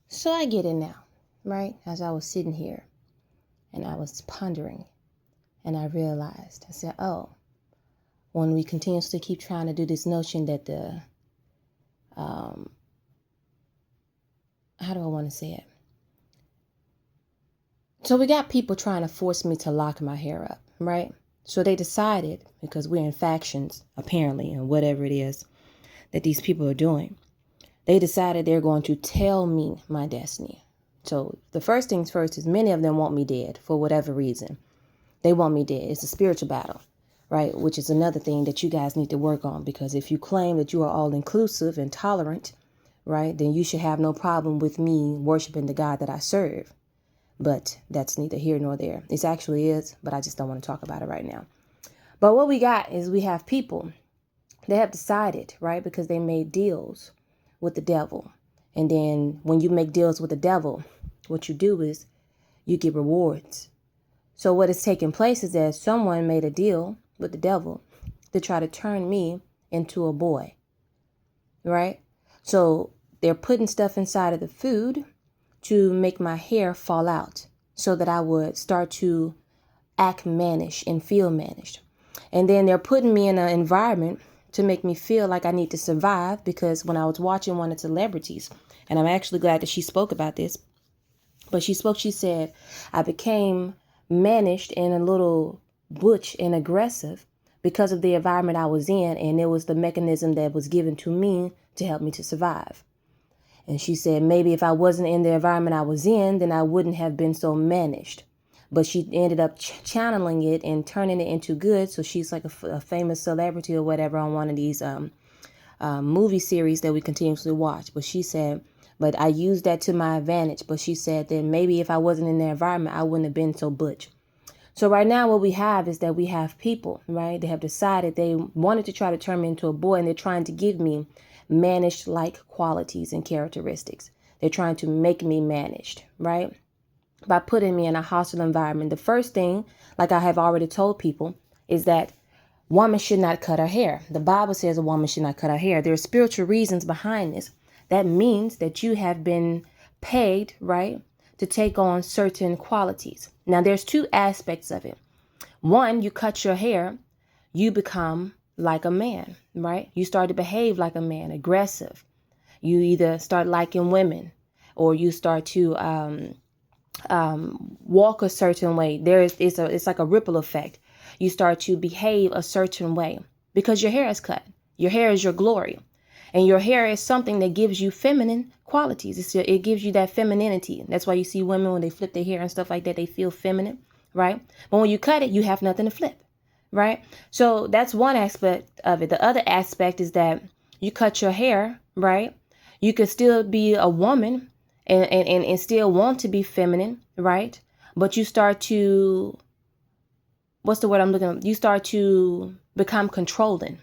So I get it now, right? As I was sitting here and I was pondering and I realized, I said, oh, when we continuously keep trying to do this notion that how do I want to say it? So we got people trying to force me to lock my hair up, right? So they decided, because we're in factions, apparently, and whatever it is that these people are doing, they decided they're going to tell me my destiny. So the first things first is many of them want me dead for whatever reason. They want me dead. It's a spiritual battle, right? Which is another thing that you guys need to work on, because if you claim that you are all inclusive and tolerant, right, then you should have no problem with me worshiping the God that I serve. But that's neither here nor there. It actually is, but I just don't want to talk about it right now. But what we got is we have people, they have decided, right, because they made deals with the devil. And then when you make deals with the devil, what you do is you get rewards. So what is taking place is that someone made a deal with the devil to try to turn me into a boy, right? So they're putting stuff inside of the food to make my hair fall out so that I would start to act mannish and feel mannish. And then they're putting me in an environment to make me feel like I need to survive, because when I was watching one of the celebrities, and I'm actually glad that she spoke about this, but she said, I became mannish and a little butch and aggressive because of the environment I was in, and it was the mechanism that was given to me to help me to survive. And she said, maybe if I wasn't in the environment I was in, then I wouldn't have been so managed. But she ended up channeling it and turning it into good. So she's like a famous celebrity or whatever on one of these movie series that we continuously watch. But she said, but I used that to my advantage. But she said that maybe if I wasn't in the environment, I wouldn't have been so butch. So right now what we have is that we have people, right? They have decided they wanted to try to turn me into a boy, and they're trying to give me managed-like qualities and characteristics. They're trying to make me managed, right? By putting me in a hostile environment. The first thing, like I have already told people, is that woman should not cut her hair. The Bible says a woman should not cut her hair. There are spiritual reasons behind this. That means that you have been paid, right, to take on certain qualities. Now, there's two aspects of it. One, you cut your hair, you become like a man, right? You start to behave like a man, aggressive. You either start liking women, or you start to walk a certain way. It's like a ripple effect. You start to behave a certain way because your hair is cut. Your hair is your glory. And your hair is something that gives you feminine qualities. It gives you that femininity. That's why you see women, when they flip their hair and stuff like that, they feel feminine, right? But when you cut it, you have nothing to flip, right? So that's one aspect of it. The other aspect is that you cut your hair, right? You could still be a woman and still want to be feminine, right? But you start to, what's the word I'm looking at? You start to become controlling,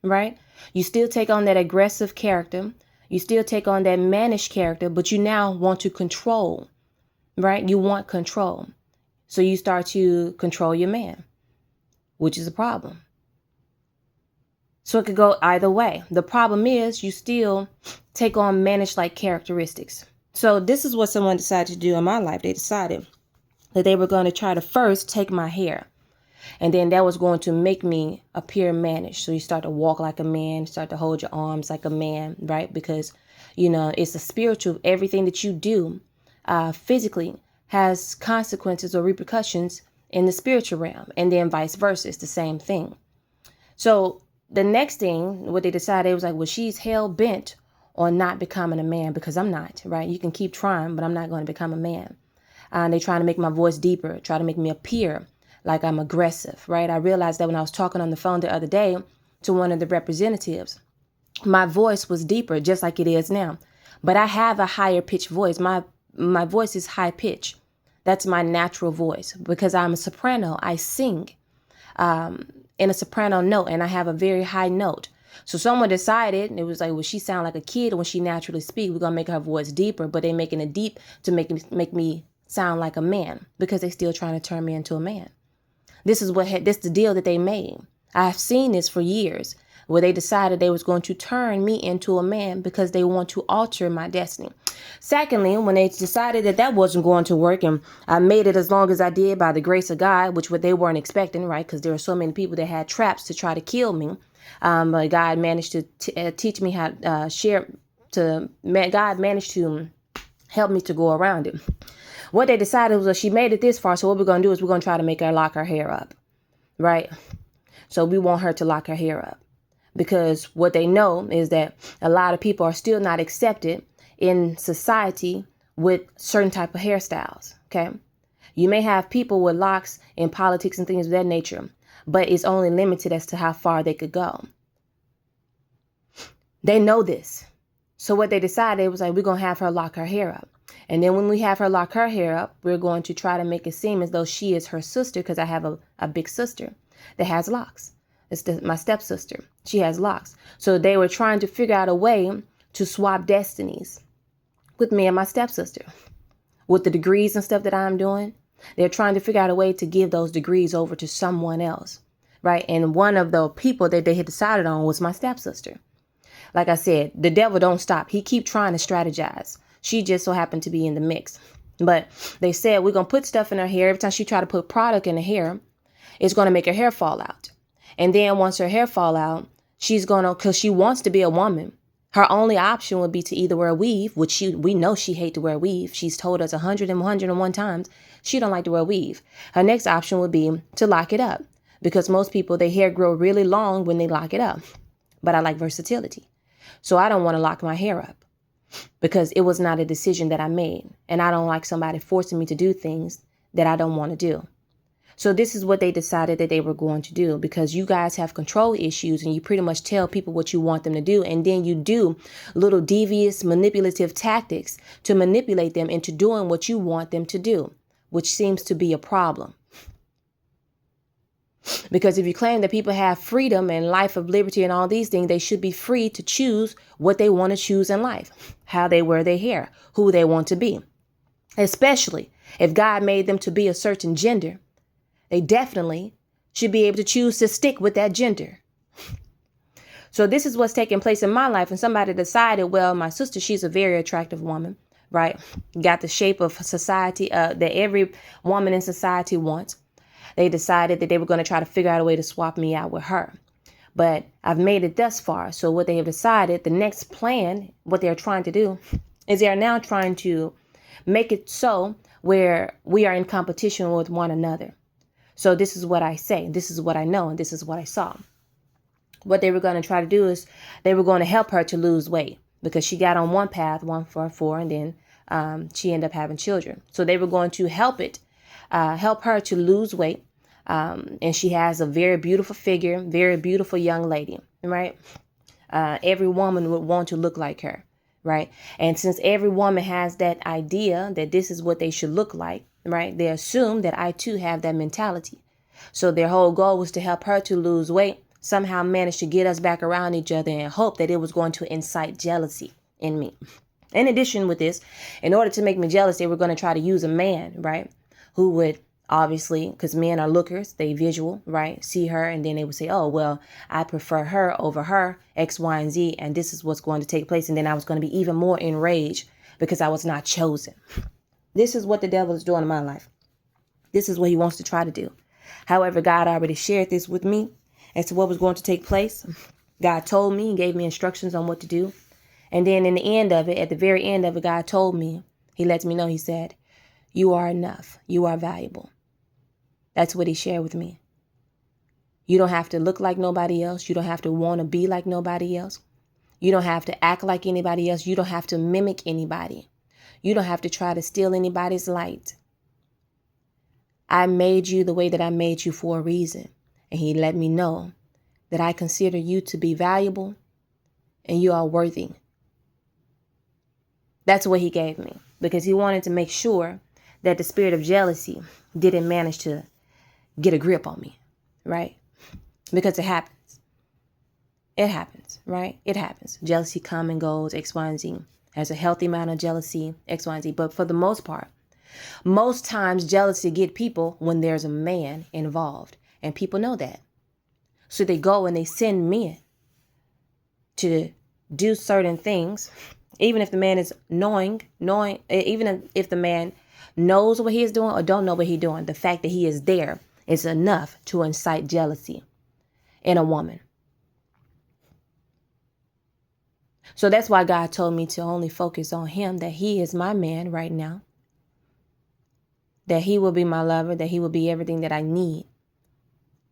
right? You still take on that aggressive character. You still take on that mannish character, but you now want to control, right? You want control. So you start to control your man, which is a problem. So it could go either way. The problem is you still take on mannish-like characteristics. So this is what someone decided to do in my life. They decided that they were going to try to first take my hair. And then that was going to make me appear mannish. So you start to walk like a man, start to hold your arms like a man, right? Because, it's a spiritual, everything that you do physically has consequences or repercussions in the spiritual realm. And then vice versa, it's the same thing. So the next thing, what they decided, it was like, well, she's hell bent on not becoming a man, because I'm not, right? You can keep trying, but I'm not going to become a man. And they trying to make my voice deeper, try to make me appear like I'm aggressive, right? I realized that when I was talking on the phone the other day to one of the representatives, my voice was deeper, just like it is now. But I have a higher pitched voice. My voice is high pitch. That's my natural voice, because I'm a soprano. I sing in a soprano note, and I have a very high note. So someone decided, it was like, well, she sound like a kid when she naturally speak. We're going to make her voice deeper, but they making it deep to make me sound like a man, because they still trying to turn me into a man. This is the deal that they made. I've seen this for years, where they decided they was going to turn me into a man because they want to alter my destiny. Secondly, when they decided that that wasn't going to work and I made it as long as I did by the grace of God, which what they weren't expecting, right? Because there were so many people that had traps to try to kill me. But God managed to teach me how God managed to help me to go around it. What they decided was, she made it this far, so what we're going to do is we're going to try to make her lock her hair up, right? So we want her to lock her hair up, because what they know is that a lot of people are still not accepted in society with certain type of hairstyles, okay? You may have people with locks in politics and things of that nature, but it's only limited as to how far they could go. They know this. So what they decided was like, we're going to have her lock her hair up. And then when we have her lock her hair up, we're going to try to make it seem as though she is her sister, because I have a big sister that has locks. It's my stepsister. She has locks. So they were trying to figure out a way to swap destinies with me and my stepsister. With the degrees and stuff that I'm doing, they're trying to figure out a way to give those degrees over to someone else, right? And one of the people that they had decided on was my stepsister. Like I said, the devil don't stop. He keep trying to strategize. She just so happened to be in the mix. But they said, we're going to put stuff in her hair. Every time she try to put product in her hair, it's going to make her hair fall out. And then once her hair fall out, she's going to, because she wants to be a woman, her only option would be to either wear a weave, which we know she hate to wear a weave. She's told us 101 times she don't like to wear a weave. Her next option would be to lock it up, because most people, their hair grow really long when they lock it up. But I like versatility. So I don't want to lock my hair up, because it was not a decision that I made. And I don't like somebody forcing me to do things that I don't want to do. So this is what they decided that they were going to do, because you guys have control issues and you pretty much tell people what you want them to do. And then you do little devious manipulative tactics to manipulate them into doing what you want them to do, which seems to be a problem. Because if you claim that people have freedom and life of liberty and all these things, they should be free to choose what they want to choose in life, how they wear their hair, who they want to be. Especially if God made them to be a certain gender, they definitely should be able to choose to stick with that gender. So this is what's taking place in my life. And somebody decided, well, my sister, she's a very attractive woman, right? Got the shape of society that every woman in society wants. They decided that they were going to try to figure out a way to swap me out with her. But I've made it thus far. So what they have decided, the next plan, what they're trying to do is they're now trying to make it so where we are in competition with one another. So this is what I say. This is what I know. And this is what I saw. What they were going to try to do is they were going to help her to lose weight, because she got on one path, 144, and then she ended up having children. So they were going to help her to lose weight. And she has a very beautiful figure, very beautiful young lady, right? Every woman would want to look like her, right? And since every woman has that idea that this is what they should look like, right? They assume that I too have that mentality. So their whole goal was to help her to lose weight, somehow manage to get us back around each other, and hope that it was going to incite jealousy in me. In addition with this, in order to make me jealous, they were going to try to use a man, right? Who would obviously, because men are lookers, they visual, right? See her, and then they would say, oh, well, I prefer her over her, X, Y, and Z, and this is what's going to take place. And then I was going to be even more enraged because I was not chosen. This is what the devil is doing in my life. This is what he wants to try to do. However, God already shared this with me as to what was going to take place. God told me and gave me instructions on what to do. And then in the end of it, at the very end of it, God told me, he lets me know, he said, you are enough. You are valuable. That's what he shared with me. You don't have to look like nobody else. You don't have to want to be like nobody else. You don't have to act like anybody else. You don't have to mimic anybody. You don't have to try to steal anybody's light. I made you the way that I made you for a reason. And he let me know that I consider you to be valuable and you are worthy. That's what he gave me, because he wanted to make sure that the spirit of jealousy didn't manage to get a grip on me, right? Because it happens. It happens, right? It happens. Jealousy comes and goes, X, Y, and Z. There's a healthy amount of jealousy, X, Y, and Z. But for the most part, most times jealousy get people when there's a man involved. And people know that. So they go and they send men to do certain things, even if the man is even if the man knows what he is doing or don't know what he's doing, the fact that he is there is enough to incite jealousy in a woman. So that's why God told me to only focus on him, that he is my man right now, that he will be my lover, that he will be everything that I need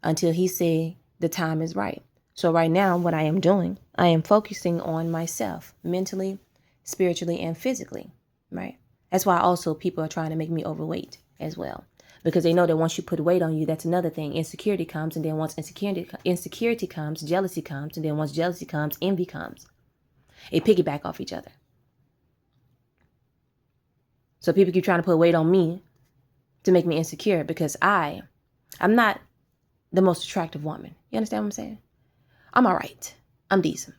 until he say the time is right. So right now, what I am doing, I am focusing on myself mentally, spiritually, and physically, right? That's why also people are trying to make me overweight as well, because they know that once you put weight on you, that's another thing. Insecurity comes, and then once insecurity comes, jealousy comes, and then once jealousy comes, envy comes. They piggyback off each other. So people keep trying to put weight on me to make me insecure because I'm not the most attractive woman. You understand what I'm saying? I'm all right. I'm decent.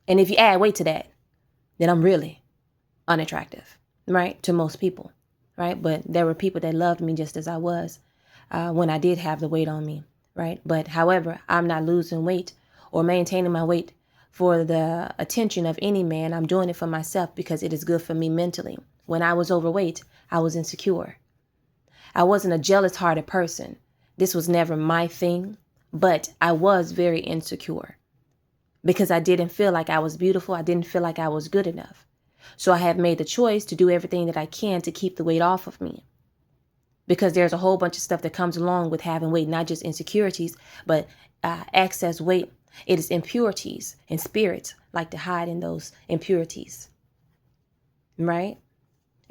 And if you add weight to that, then I'm really unattractive, right? To most people, right? But there were people that loved me just as I was when I did have the weight on me, right? But however, I'm not losing weight or maintaining my weight for the attention of any man. I'm doing it for myself because it is good for me mentally. When I was overweight, I was insecure. I wasn't a jealous-hearted person. This was never my thing, but I was very insecure because I didn't feel like I was beautiful. I didn't feel like I was good enough. So I have made the choice to do everything that I can to keep the weight off of me, because there's a whole bunch of stuff that comes along with having weight, not just insecurities, but excess weight. It is impurities, and spirits like to hide in those impurities, right?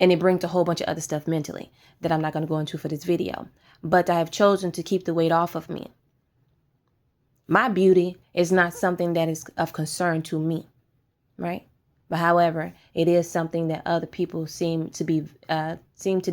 And it brings a whole bunch of other stuff mentally that I'm not going to go into for this video. But I have chosen to keep the weight off of me. My beauty is not something that is of concern to me, right? But however, it is something that other people seem to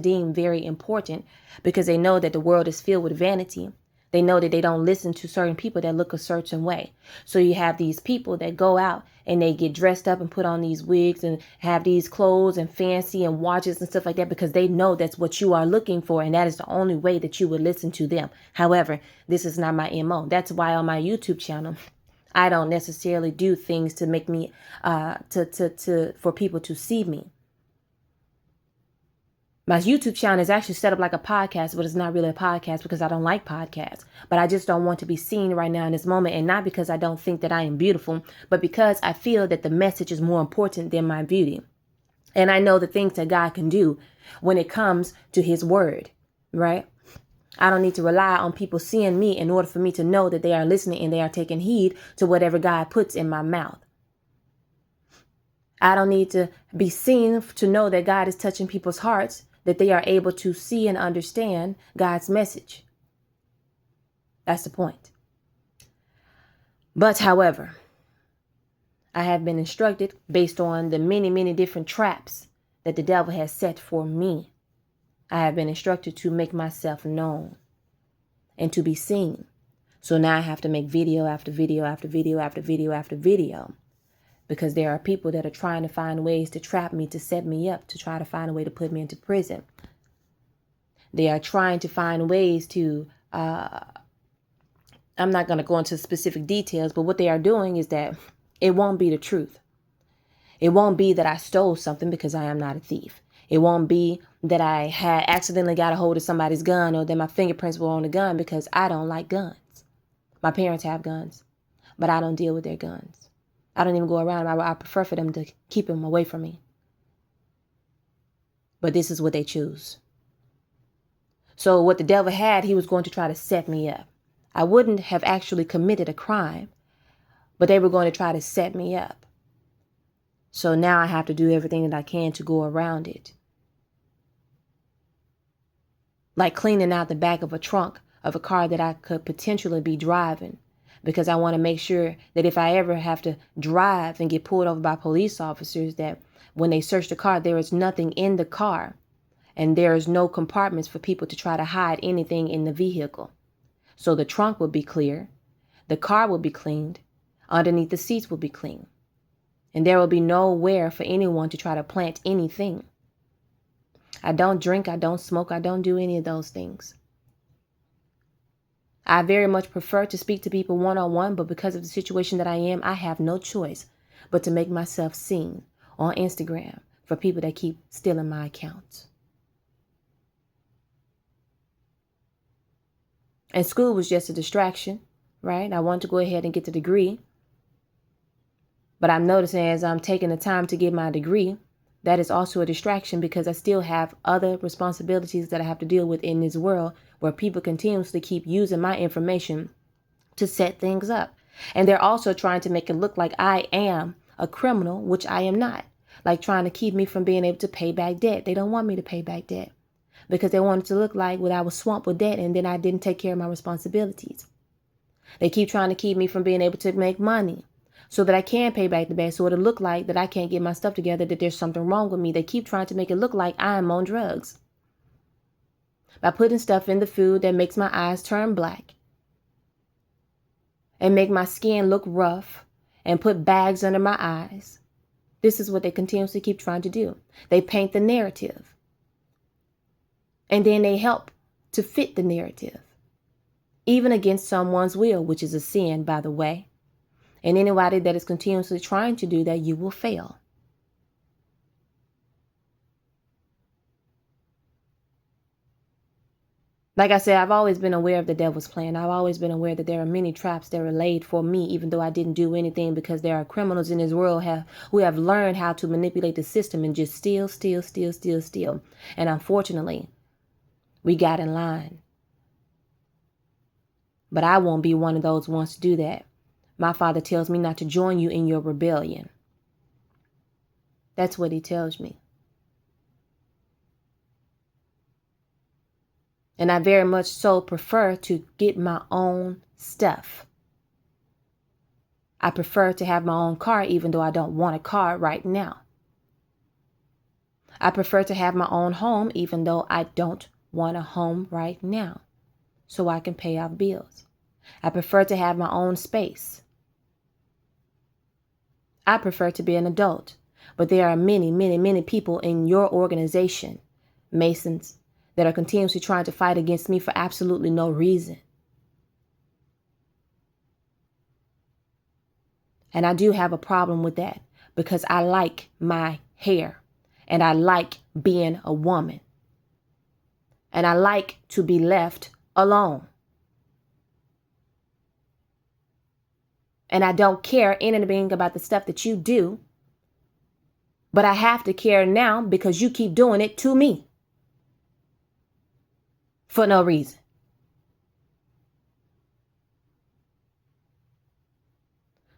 deem very important, because they know that the world is filled with vanity. They know that they don't listen to certain people that look a certain way. So you have these people that go out and they get dressed up and put on these wigs and have these clothes and fancy and watches and stuff like that, because they know that's what you are looking for. And that is the only way that you would listen to them. However, this is not my MO. That's why on my YouTube channel, I don't necessarily do things to make me, for people to see me. My YouTube channel is actually set up like a podcast, but it's not really a podcast because I don't like podcasts. But I just don't want to be seen right now in this moment. And not because I don't think that I am beautiful, but because I feel that the message is more important than my beauty. And I know the things that God can do when it comes to his word, right? I don't need to rely on people seeing me in order for me to know that they are listening and they are taking heed to whatever God puts in my mouth. I don't need to be seen to know that God is touching people's hearts, that they are able to see and understand God's message. That's the point. But however, I have been instructed based on the many, many different traps that the devil has set for me. I have been instructed to make myself known and to be seen. So now I have to make video after video after video after video after video, because there are people that are trying to find ways to trap me, to set me up, to try to find a way to put me into prison. They are trying to find ways to, I'm not going to go into specific details, but what they are doing is that it won't be the truth. It won't be that I stole something, because I am not a thief. It won't be that I had accidentally got a hold of somebody's gun, or that my fingerprints were on the gun, because I don't like guns. My parents have guns, but I don't deal with their guns. I don't even go around. I prefer for them to keep them away from me. But this is what they choose. So what the devil had, he was going to try to set me up. I wouldn't have actually committed a crime, but they were going to try to set me up. So now I have to do everything that I can to go around it. Like cleaning out the back of a trunk of a car that I could potentially be driving, because I want to make sure that if I ever have to drive and get pulled over by police officers, that when they search the car, there is nothing in the car and there is no compartments for people to try to hide anything in the vehicle. So the trunk will be clear, the car will be cleaned, underneath the seats will be clean, and there will be nowhere for anyone to try to plant anything. I don't drink, I don't smoke, I don't do any of those things. I very much prefer to speak to people one-on-one, but because of the situation that I am, I have no choice but to make myself seen on Instagram for people that keep stealing my accounts. And school was just a distraction, right? I wanted to go ahead and get the degree. But I'm noticing as I'm taking the time to get my degree, that is also a distraction because I still have other responsibilities that I have to deal with in this world where people continuously keep using my information to set things up. And they're also trying to make it look like I am a criminal, which I am not. Like trying to keep me from being able to pay back debt. They don't want me to pay back debt because they want it to look like I was swamped with debt and then I didn't take care of my responsibilities. They keep trying to keep me from being able to make money so that I can pay back the debt, so it'll look like that I can't get my stuff together, that there's something wrong with me. They keep trying to make it look like I'm on drugs by putting stuff in the food that makes my eyes turn black and make my skin look rough and put bags under my eyes. This is what they continuously keep trying to do. They paint the narrative and then they help to fit the narrative, even against someone's will, which is a sin, by the way. And anybody that is continuously trying to do that, you will fail. Like I said, I've always been aware of the devil's plan. I've always been aware that there are many traps that are laid for me, even though I didn't do anything, because there are criminals in this world who have learned how to manipulate the system and just steal. And unfortunately, we got in line. But I won't be one of those ones to do that. My Father tells me not to join you in your rebellion. That's what he tells me. And I very much so prefer to get my own stuff. I prefer to have my own car, even though I don't want a car right now. I prefer to have my own home, even though I don't want a home right now, so I can pay off bills. I prefer to have my own space. I prefer to be an adult, but there are many people in your organization, Masons, that are continuously trying to fight against me for absolutely no reason. And I do have a problem with that because I like my hair and I like being a woman and I like to be left alone. And I don't care anything about the stuff that you do, but I have to care now because you keep doing it to me for no reason.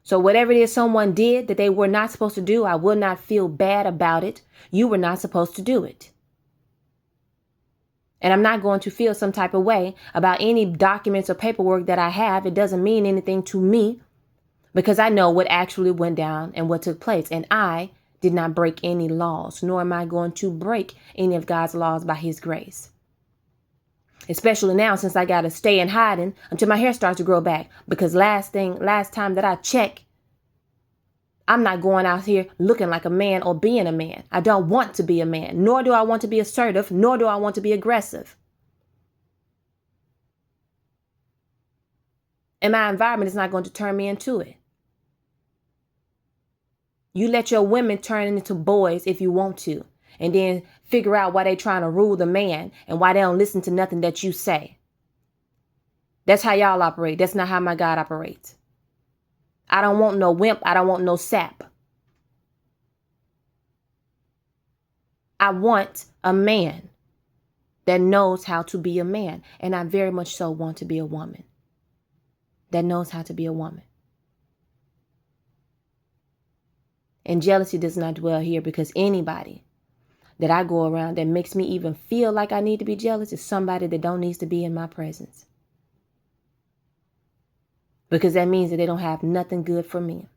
So whatever it is someone did that they were not supposed to do, I will not feel bad about it. You were not supposed to do it. And I'm not going to feel some type of way about any documents or paperwork that I have. It doesn't mean anything to me because I know what actually went down and what took place. And I did not break any laws, nor am I going to break any of God's laws by his grace. Especially now, since I got to stay in hiding until my hair starts to grow back. Because last time that I checked, I'm not going out here looking like a man or being a man. I don't want to be a man, nor do I want to be assertive, nor do I want to be aggressive. And my environment is not going to turn me into it. You let your women turn into boys if you want to, and then figure out why they trying to rule the man and why they don't listen to nothing that you say. That's how y'all operate. That's not how my God operates. I don't want no wimp. I don't want no sap. I want a man that knows how to be a man. And I very much so want to be a woman that knows how to be a woman. And jealousy does not dwell here because anybody that I go around that makes me even feel like I need to be jealous is somebody that don't need to be in my presence. Because that means that they don't have nothing good for me.